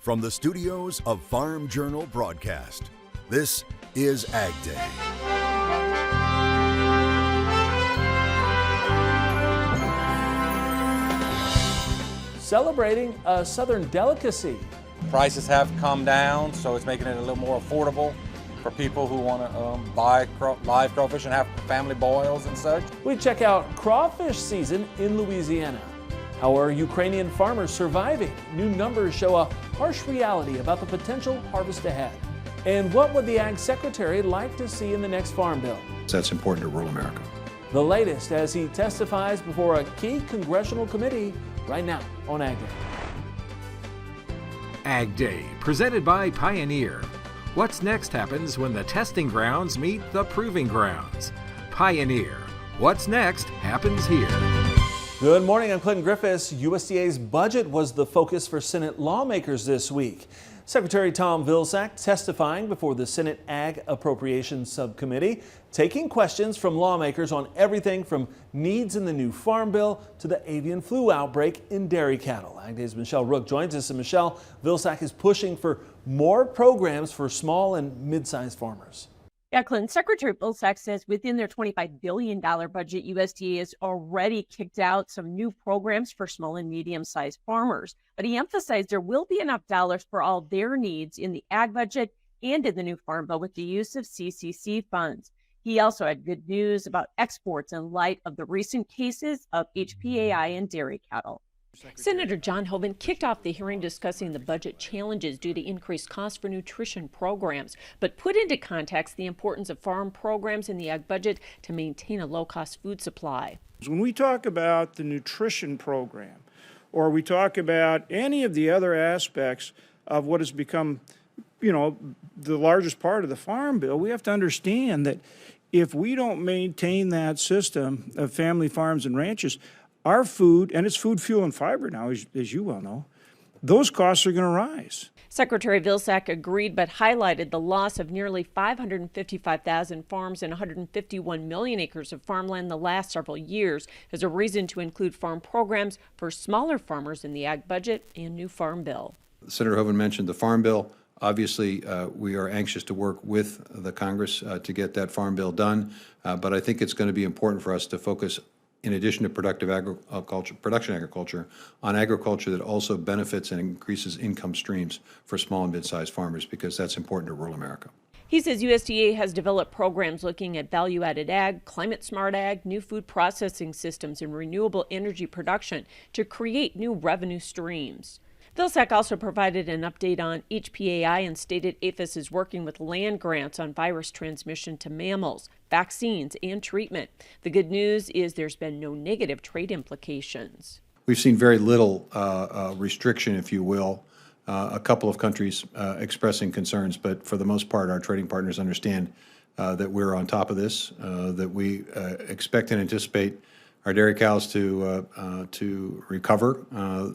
From the studios of Farm Journal Broadcast, this is AgDay. Celebrating a southern delicacy. Prices have come down, so it's making it a little more affordable for people who want to buy live crawfish and have family boils and such. We check out crawfish season in Louisiana. How are Ukrainian farmers surviving? New numbers show a harsh reality about the potential harvest ahead. And what would the Ag Secretary like to see in the next Farm Bill? That's important to rural America. The latest as he testifies before a key congressional committee right now on AgDay. AgDay, presented by Pioneer. What's next happens when the testing grounds meet the proving grounds. Pioneer. What's next happens here. Good morning, I'm Clinton Griffiths. USDA's budget was the focus for Senate lawmakers this week. Secretary Tom Vilsack testifying before the Senate Ag Appropriations Subcommittee, taking questions from lawmakers on everything from needs in the new Farm Bill to the avian flu outbreak in dairy cattle. AgDay's Michelle Rook joins us, and Michelle, Vilsack is pushing for more programs for small and mid-sized farmers. Yeah, Clinton, Secretary Vilsack says within their $25 billion budget, USDA has already kicked out some new programs for small and medium-sized farmers. But he emphasized there will be enough dollars for all their needs in the ag budget and in the new Farm Bill with the use of CCC funds. He also had good news about exports in light of the recent cases of HPAI in dairy cattle. Senator John Hoeven kicked off the hearing discussing the budget challenges due to increased costs for nutrition programs, but put into context the importance of farm programs in the ag budget to maintain a low-cost food supply. When we talk about the nutrition program, or we talk about any of the other aspects of what has become, the largest part of the Farm Bill, we have to understand that if we don't maintain that system of family farms and ranches, our food, and it's food, fuel, and fiber now, as you well know, those costs are going to rise. Secretary Vilsack agreed, but highlighted the loss of nearly 555,000 farms and 151 million acres of farmland the last several years as a reason to include farm programs for smaller farmers in the ag budget and new Farm Bill. Senator Hoeven mentioned the Farm Bill. Obviously, we are anxious to work with the Congress to get that Farm Bill done, but I think it's going to be important for us to focus, in addition to production agriculture, on agriculture that also benefits and increases income streams for small and mid-sized farmers, because that's important to rural America. He says USDA has developed programs looking at value-added ag, climate-smart ag, new food processing systems, and renewable energy production to create new revenue streams. Vilsack also provided an update on HPAI and stated APHIS is working with land grants on virus transmission to mammals, vaccines, and treatment. The good news is there's been no negative trade implications. We've seen very little restriction, if you will. A couple of countries expressing concerns, but for the most part, our trading partners understand that we're on top of this, that we expect and anticipate our dairy cows to recover,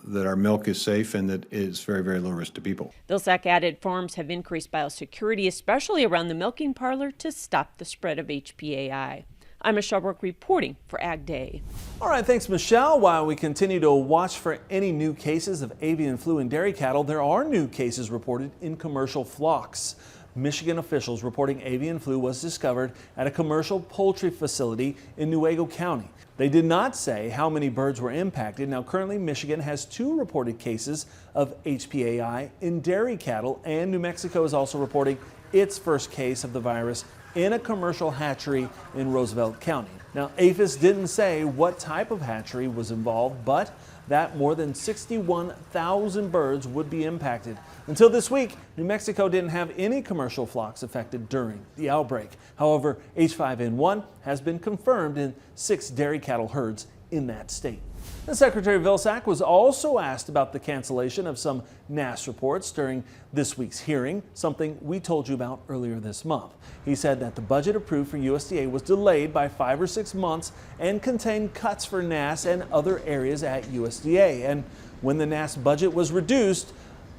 that our milk is safe, and that it's very, very low risk to people. Vilsack added farms have increased biosecurity, especially around the milking parlor, to stop the spread of HPAI. I'm Michelle Rook reporting for AgDay. All right, thanks, Michelle. While we continue to watch for any new cases of avian flu in dairy cattle, there are new cases reported in commercial flocks. Michigan officials reporting avian flu was discovered at a commercial poultry facility in Newaygo County. They did not say how many birds were impacted. Now, currently, Michigan has 2 reported cases of HPAI in dairy cattle, and New Mexico is also reporting its first case of the virus in a commercial hatchery in Roosevelt County. Now, APHIS didn't say what type of hatchery was involved, but that more than 61,000 birds would be impacted. Until this week, New Mexico didn't have any commercial flocks affected during the outbreak. However, H5N1 has been confirmed in 6 dairy cattle herds in that state. And Secretary Vilsack was also asked about the cancellation of some NASS reports during this week's hearing, something we told you about earlier this month. He said that the budget approved for USDA was delayed by 5 or 6 months and contained cuts for NASS and other areas at USDA. And when the NASS budget was reduced,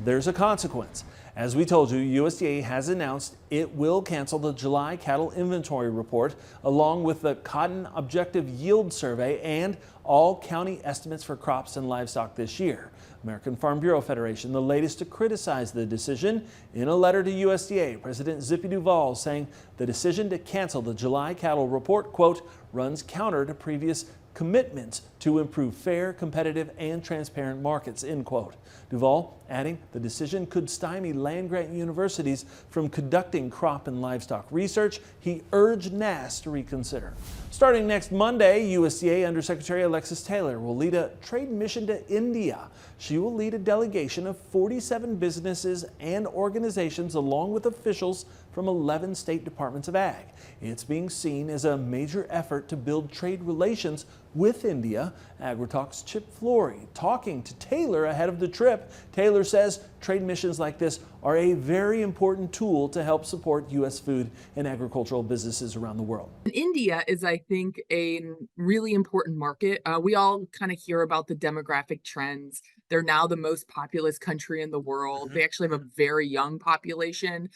there's a consequence. As we told you, USDA has announced it will cancel the July cattle inventory report, along with the cotton objective yield survey and all county estimates for crops and livestock this year. American Farm Bureau Federation, the latest to criticize the decision. In a letter to USDA, President Zippy Duvall saying the decision to cancel the July cattle report, quote, runs counter to previous commitments to improve fair, competitive, and transparent markets, end quote. Duvall adding the decision could stymie land-grant universities from conducting crop and livestock research. He urged NASS to reconsider. Starting next Monday, USDA Undersecretary Alexis Taylor will lead a trade mission to India. She will lead a delegation of 47 businesses and organizations along with officials from 11 state departments of ag. It's being seen as a major effort to build trade relations with India. AgriTalk's Chip Flory talking to Taylor ahead of the trip. Taylor says trade missions like this are a very important tool to help support U.S. food and agricultural businesses around the world. India is, I think, a really important market. We all kind of hear about the demographic trends. They're now the most populous country in the world. They actually have a very young population.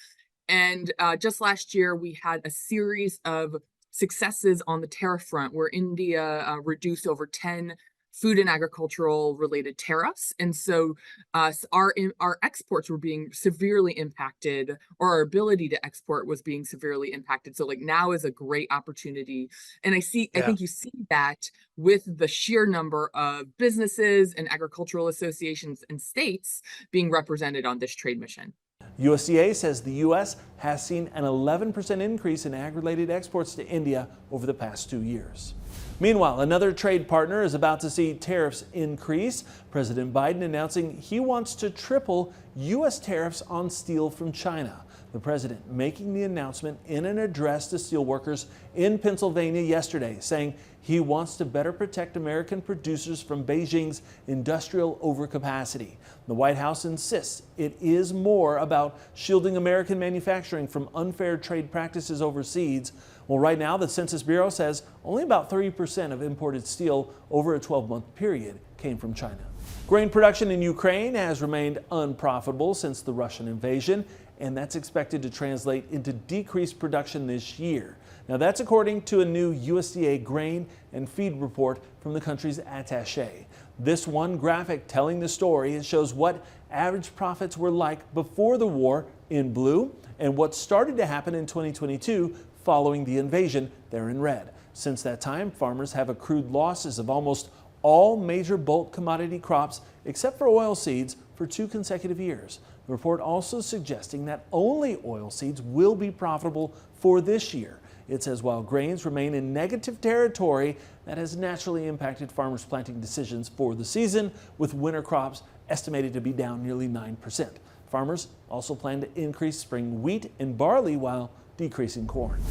And just last year, we had a series of successes on the tariff front where India reduced over 10 food and agricultural related tariffs. And so our exports were being severely impacted, or our ability to export was being severely impacted. So like now is a great opportunity. And I think you see that with the sheer number of businesses and agricultural associations and states being represented on this trade mission. USDA says the U.S. has seen an 11% increase in ag-related exports to India over the past 2 years. Meanwhile, another trade partner is about to see tariffs increase. President Biden announcing he wants to triple U.S. tariffs on steel from China. The president making the announcement in an address to steelworkers in Pennsylvania yesterday, saying he wants to better protect American producers from Beijing's industrial overcapacity. The White House insists it is more about shielding American manufacturing from unfair trade practices overseas. Well, right now, the Census Bureau says only about 30% of imported steel over a 12-month period came from China. Grain production in Ukraine has remained unprofitable since the Russian invasion, and that's expected to translate into decreased production this year. Now, that's according to a new USDA grain and feed report from the country's attaché. This one graphic telling the story, it shows what average profits were like before the war in blue and what started to happen in 2022 following the invasion there in red. Since that time, farmers have accrued losses of almost all major bulk commodity crops except for oilseeds for 2 consecutive years. The report also suggesting that only oilseeds will be profitable for this year. It says while grains remain in negative territory, that has naturally impacted farmers' planting decisions for the season, with winter crops estimated to be down nearly 9%. Farmers also plan to increase spring wheat and barley while decreasing corn.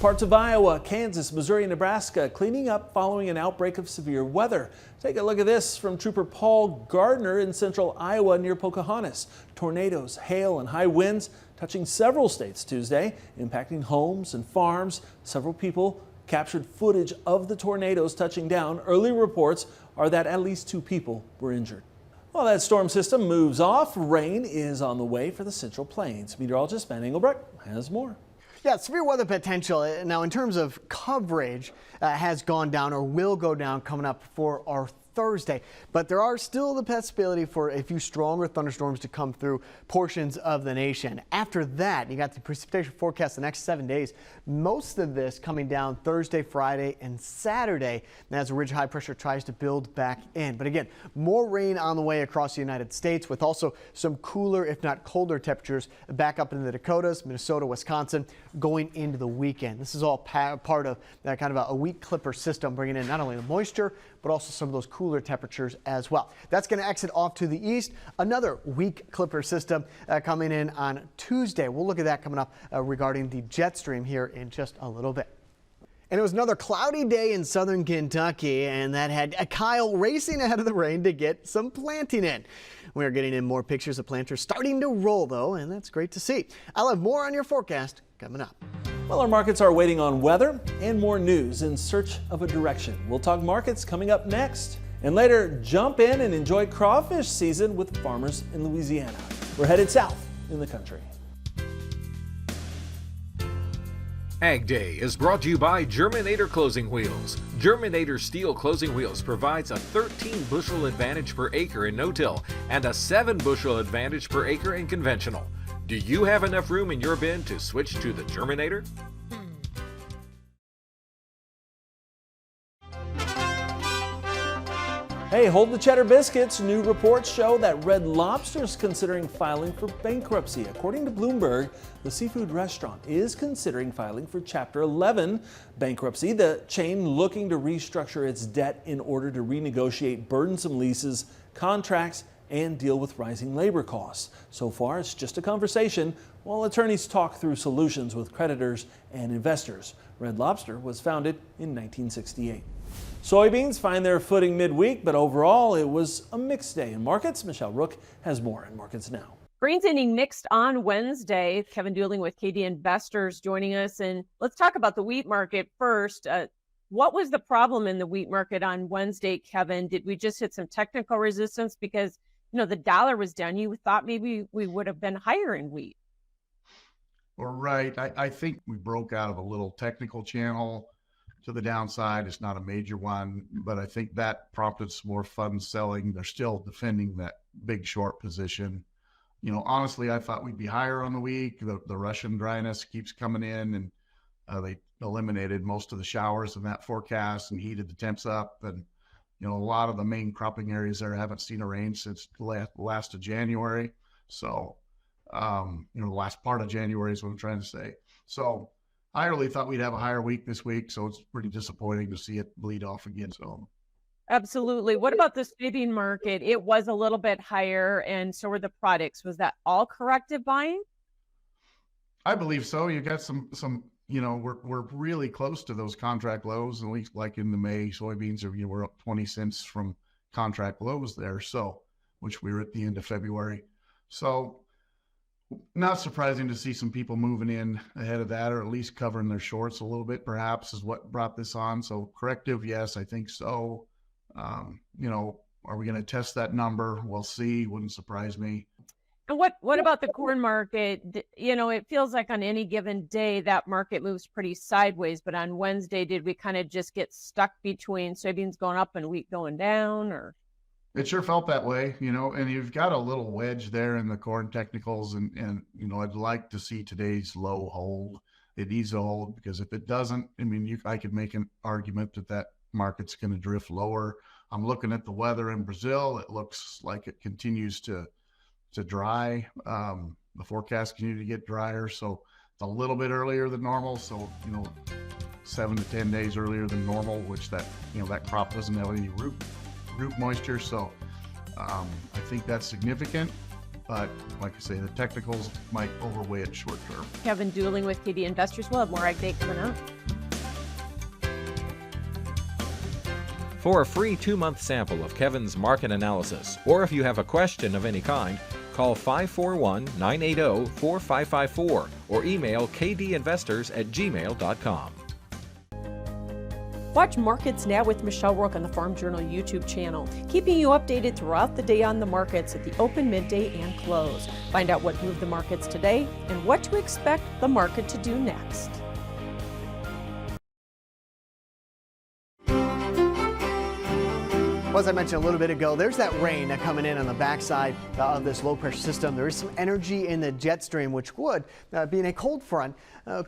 Parts of Iowa, Kansas, Missouri, and Nebraska cleaning up following an outbreak of severe weather. Take a look at this from Trooper Paul Gardner in central Iowa near Pocahontas. Tornadoes, hail, and high winds touching several states Tuesday, impacting homes and farms. Several people captured footage of the tornadoes touching down. Early reports are that at least 2 people were injured. While that storm system moves off, rain is on the way for the Central Plains. Meteorologist Van Engelbrecht has more. Yeah, severe weather potential now in terms of coverage has gone down or will go down coming up for our Thursday, but there are still the possibility for a few stronger thunderstorms to come through portions of the nation. After that, you got the precipitation forecast the next 7 days. Most of this coming down Thursday, Friday, and Saturday as the ridge high pressure tries to build back in. But again, more rain on the way across the United States with also some cooler, if not colder temperatures back up into the Dakotas, Minnesota, Wisconsin going into the weekend. This is all part of that kind of a weak clipper system bringing in not only the moisture, but also some of those cooler temperatures as well. That's going to exit off to the east. Another weak clipper system coming in on Tuesday. We'll look at that coming up regarding the jet stream here in just a little bit. And it was another cloudy day in southern Kentucky, and that had Kyle racing ahead of the rain to get some planting in. We're getting in more pictures of planters starting to roll, though, and that's great to see. I'll have more on your forecast coming up. Well, our markets are waiting on weather and more news in search of a direction. We'll talk markets coming up next. And later, jump in and enjoy crawfish season with farmers in Louisiana. We're headed south in the country. AgDay is brought to you by Germinator Closing Wheels. Germinator steel closing wheels provides a 13 bushel advantage per acre in no-till and a 7 bushel advantage per acre in conventional. Do you have enough room in your bin to switch to the Germinator? Hey, hold the cheddar biscuits. New reports show that Red Lobster is considering filing for bankruptcy. According to Bloomberg, the seafood restaurant is considering filing for Chapter 11 bankruptcy, the chain looking to restructure its debt in order to renegotiate burdensome leases, contracts, and deal with rising labor costs. So far, it's just a conversation while attorneys talk through solutions with creditors and investors. Red Lobster was founded in 1968. Soybeans find their footing midweek, but overall it was a mixed day in markets. Michelle Rook has more in Markets Now. Grains ending mixed on Wednesday. Kevin Dooling with KD Investors joining us. And let's talk about the wheat market first. What was the problem in the wheat market on Wednesday, Kevin? Did we just hit some technical resistance because, the dollar was down? You thought maybe we would have been higher in wheat. Well, right. I think we broke out of a little technical channel to the downside. It's not a major one, but I think that prompted some more funds selling. They're still defending that big short position. Honestly, I thought we'd be higher on the week. The Russian dryness keeps coming in, and they eliminated most of the showers in that forecast and heated the temps up. And, a lot of the main cropping areas there haven't seen a rain since the last of January. So, the last part of January is what I'm trying to say. So, I really thought we'd have a higher week this week, so it's pretty disappointing to see it bleed off again. So, absolutely. What about the soybean market? It was a little bit higher, and so were the products. Was that all corrective buying? I believe so. You got some. We're really close to those contract lows, at least like in the May soybeans we're up 20 cents from contract lows there. So, which we were at the end of February. So, not surprising to see some people moving in ahead of that, or at least covering their shorts a little bit, perhaps, is what brought this on. So corrective, yes, I think so. Are we going to test that number? We'll see. Wouldn't surprise me. And what about the corn market? It feels like on any given day that market moves pretty sideways. But on Wednesday, did we kind of just get stuck between soybeans going up and wheat going down, or? It sure felt that way, and you've got a little wedge there in the corn technicals, and I'd like to see today's low hold. It needs to hold, because if it doesn't, I could make an argument that market's going to drift lower. I'm looking at the weather in Brazil. It looks like it continues to dry. The forecast continues to get drier, so it's a little bit earlier than normal. So 7 to 10 days earlier than normal, which that crop doesn't have any root moisture. So I think that's significant, but like I say, the technicals might overweigh it short term. Kevin Dooling with KD Investors. We'll have more AgDay coming up. For a free 2-month sample of Kevin's market analysis, or if you have a question of any kind, call 541-980-4554 or email kdinvestors@gmail.com. Watch Markets Now with Michelle Rook on the Farm Journal YouTube channel, keeping you updated throughout the day on the markets at the open, midday, and close. Find out what moved the markets today and what to expect the market to do next. Well, as I mentioned a little bit ago, there's that rain coming in on the backside of this low pressure system. There is some energy in the jet stream, which would, being a cold front,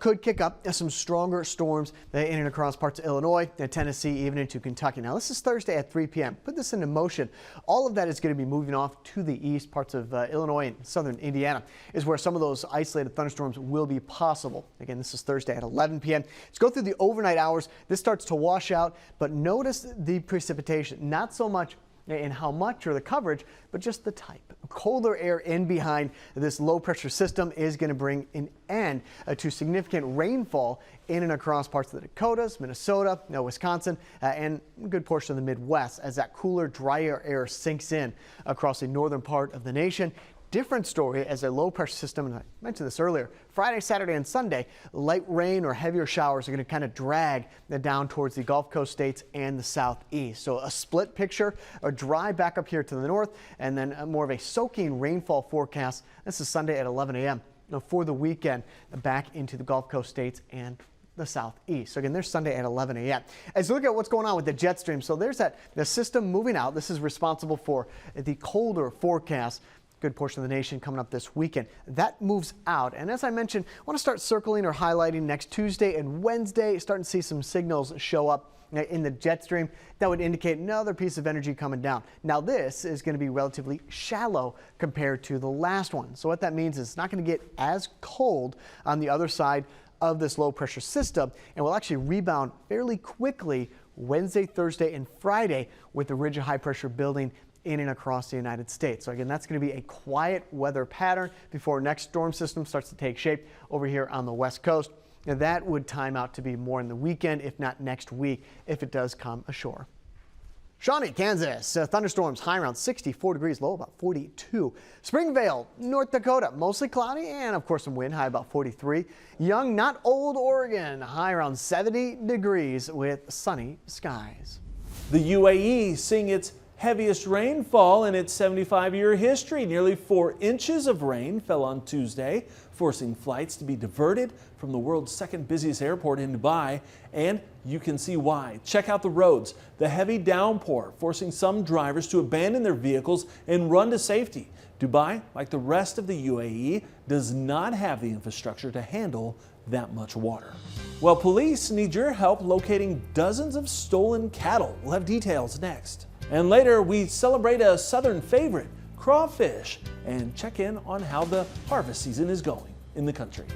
could kick up some stronger storms in and across parts of Illinois, Tennessee, even into Kentucky. Now, this is Thursday at 3 p.m. Put this into motion. All of that is going to be moving off to the east. Parts of Illinois and southern Indiana is where some of those isolated thunderstorms will be possible. Again, this is Thursday at 11 p.m. Let's go through the overnight hours. This starts to wash out, but notice the precipitation. Not so much in how much or the coverage, but just the type. Colder air in behind this low pressure system is going to bring an end to significant rainfall in and across parts of the Dakotas, Minnesota, Wisconsin, and a good portion of the Midwest as that cooler, drier air sinks in across the northern part of the nation. Different story as a low pressure system, and I mentioned this earlier, Friday, Saturday, and Sunday, light rain or heavier showers are going to kind of drag down towards the Gulf Coast states and the southeast. So a split picture, a dry back up here to the north, and then more of a soaking rainfall forecast. This is Sunday at 11 a.m. For the weekend, back into the Gulf Coast states and the southeast. So again, there's Sunday at 11 a.m. As you look at what's going on with the jet stream, so there's the system moving out. This is responsible for the colder forecast. Good portion of the nation coming up this weekend. That moves out. And as I mentioned, I want to start circling or highlighting next Tuesday and Wednesday, starting to see some signals show up in the jet stream that would indicate another piece of energy coming down. Now this is going to be relatively shallow compared to the last one. So what that means is it's not going to get as cold on the other side of this low pressure system, and will actually rebound fairly quickly Wednesday, Thursday, and Friday with the ridge of high pressure building in and across the United States. So again, that's going to be a quiet weather pattern before next storm system starts to take shape over here on the West Coast. And that would time out to be more in the weekend, if not next week, if it does come ashore. Shawnee, Kansas, thunderstorms high around 64 degrees, low about 42. Springvale, North Dakota, mostly cloudy and of course some wind, high about 43. Young, not old, Oregon, high around 70 degrees with sunny skies. The UAE seeing its heaviest rainfall in its 75-year history. Nearly 4 inches of rain fell on Tuesday, forcing flights to be diverted from the world's second busiest airport in Dubai, and you can see why. Check out the roads. The heavy downpour forcing some drivers to abandon their vehicles and run to safety. Dubai, like the rest of the UAE, does not have the infrastructure to handle that much water. Well, police need your help locating dozens of stolen cattle. We'll have details next. And later, we celebrate a southern favorite, crawfish, and check in on how the harvest season is going in the country.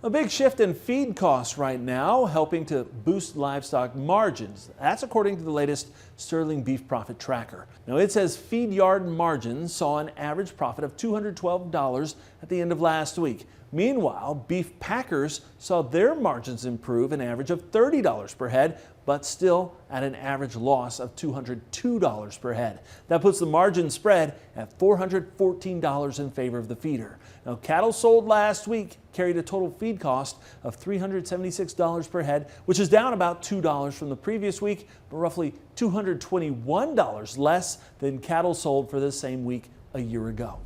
A big shift in feed costs right now, helping to boost livestock margins. That's according to the latest Sterling Beef Profit Tracker. Now it says feed yard margins saw an average profit of $212 at the end of last week. Meanwhile, beef packers saw their margins improve an average of $30 per head, but still at an average loss of $202 per head. That puts the margin spread at $414 in favor of the feeder. Now, cattle sold last week carried a total feed cost of $376 per head, which is down about $2 from the previous week, but roughly $221 less than cattle sold for the same week a year ago.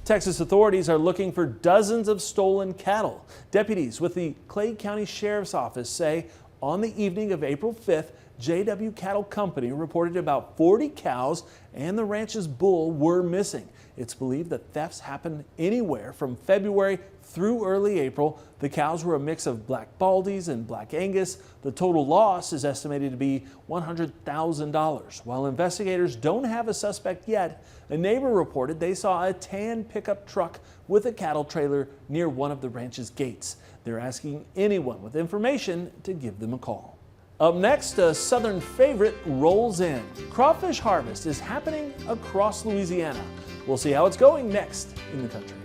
Texas authorities are looking for dozens of stolen cattle. Deputies with the Clay County Sheriff's Office say on the evening of April 5th, JW Cattle Company reported about 40 cows and the ranch's bull were missing. It's believed that thefts happened anywhere from February through early April. The cows were a mix of Black Baldies and Black Angus. The total loss is estimated to be $100,000. While investigators don't have a suspect yet, a neighbor reported they saw a tan pickup truck with a cattle trailer near one of the ranch's gates. They're asking anyone with information to give them a call. Up next, a southern favorite rolls in. Crawfish harvest is happening across Louisiana. We'll see how it's going next in the country.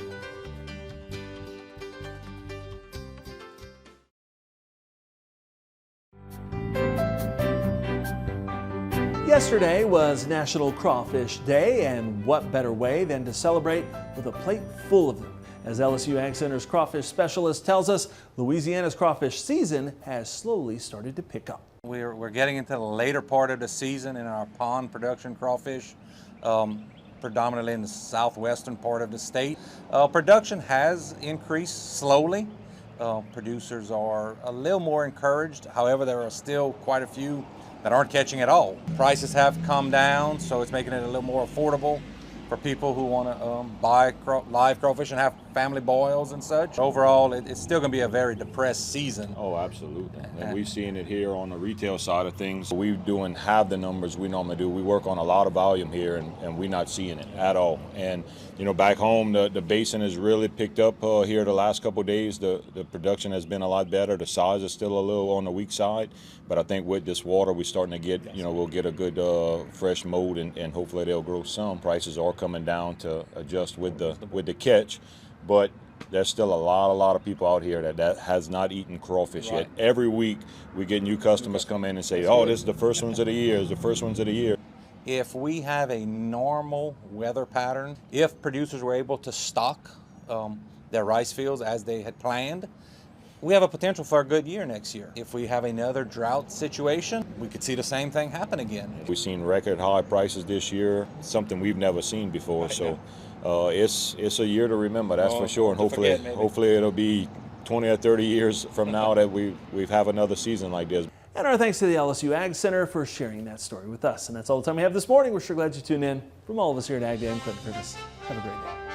Yesterday was National Crawfish Day, and what better way than to celebrate with a plate full of them. As LSU Ag Center's crawfish specialist tells us, Louisiana's crawfish season has slowly started to pick up. We're getting into the later part of the season in our pond production crawfish, predominantly in the southwestern part of the state. Production has increased slowly. Producers are a little more encouraged. However, there are still quite a few that aren't catching at all. Prices have come down, so it's making it a little more affordable for people who want to buy live crawfish and have family boils and such. Overall, it's still going to be a very depressed season. Oh, absolutely. And we've seen it here on the retail side of things. We're doing half the numbers we normally do. We work on a lot of volume here, and we're not seeing it at all. And, you know, back home, the basin has really picked up here the last couple of days. The production has been a lot better. The size is still a little on the weak side. But I think with this water, we're starting to get, we'll get a good fresh mold, and hopefully they'll grow some. Prices are coming down to adjust with the catch, but there's still a lot of people out here that has not eaten crawfish yet. Every week we get new customers come in and say, oh, this is the first ones of the year, it's the first ones of the year. If we have a normal weather pattern, if producers were able to stock their rice fields as they had planned, we have a potential for a good year next year. If we have another drought situation, we could see the same thing happen again. We've seen record high prices this year, something we've never seen before. So it's a year to remember, that's for sure. And hopefully it'll be 20 or 30 years from now that we've have another season like this. And our thanks to the LSU Ag Center for sharing that story with us. And that's all the time we have this morning. We're sure glad you tuned in. From all of us here at AgDay, I'm Clint Griffiths. Have a great day.